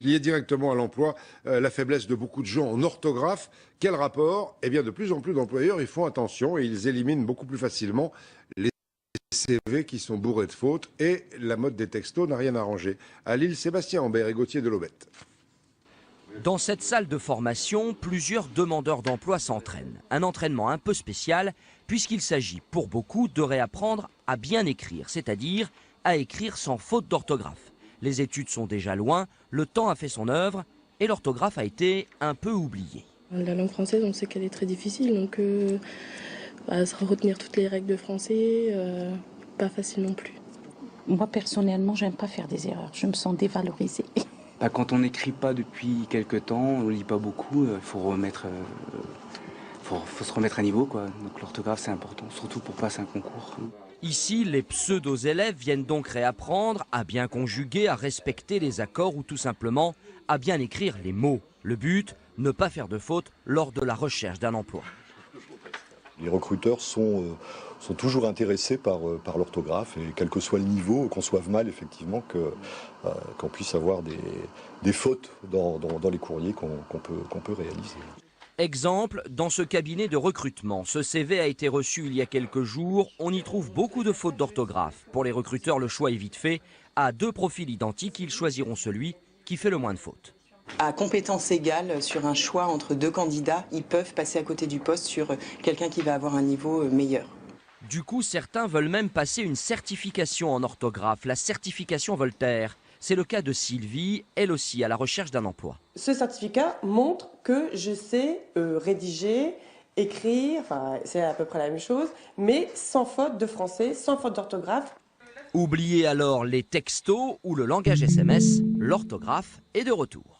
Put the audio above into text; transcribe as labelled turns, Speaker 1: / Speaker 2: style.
Speaker 1: Lié directement à l'emploi, la faiblesse de beaucoup de gens en orthographe. Quel rapport? Eh bien, de plus en plus d'employeurs, ils font attention et ils éliminent beaucoup plus facilement les CV qui sont bourrés de fautes et la mode des textos n'a rien arrangé. À Lille, Sébastien Ambert et Gauthier Delobette.
Speaker 2: Dans cette salle de formation, plusieurs demandeurs d'emploi s'entraînent. Un entraînement un peu spécial puisqu'il s'agit pour beaucoup de réapprendre à bien écrire, c'est-à-dire à écrire sans faute d'orthographe. Les études sont déjà loin, le temps a fait son œuvre et l'orthographe a été un peu oubliée.
Speaker 3: La langue française, on sait qu'elle est très difficile, donc retenir toutes les règles de français, pas facile non plus.
Speaker 4: Moi, personnellement, j'aime pas faire des erreurs, je me sens dévalorisée.
Speaker 5: Quand on n'écrit pas depuis quelques temps, on ne lit pas beaucoup, faut se remettre à niveau, quoi. Donc l'orthographe, c'est important, surtout pour passer un concours.
Speaker 2: Ici, les pseudo-élèves viennent donc réapprendre à bien conjuguer, à respecter les accords ou tout simplement à bien écrire les mots. Le but, ne pas faire de faute lors de la recherche d'un emploi.
Speaker 6: Les recruteurs sont toujours intéressés par l'orthographe et quel que soit le niveau, conçoivent mal effectivement qu'on puisse avoir des fautes dans les courriers qu'on peut réaliser.
Speaker 2: Exemple, dans ce cabinet de recrutement, ce CV a été reçu il y a quelques jours. On y trouve beaucoup de fautes d'orthographe. Pour les recruteurs, le choix est vite fait. À deux profils identiques, ils choisiront celui qui fait le moins de fautes.
Speaker 7: À compétences égales, sur un choix entre deux candidats, ils peuvent passer à côté du poste sur quelqu'un qui va avoir un niveau meilleur.
Speaker 2: Du coup, certains veulent même passer une certification en orthographe, la certification Voltaire. C'est le cas de Sylvie, elle aussi à la recherche d'un emploi.
Speaker 8: Ce certificat montre que je sais rédiger, écrire, enfin c'est à peu près la même chose, mais sans faute de français, sans faute d'orthographe.
Speaker 2: Oubliez alors les textos ou le langage SMS, l'orthographe est de retour.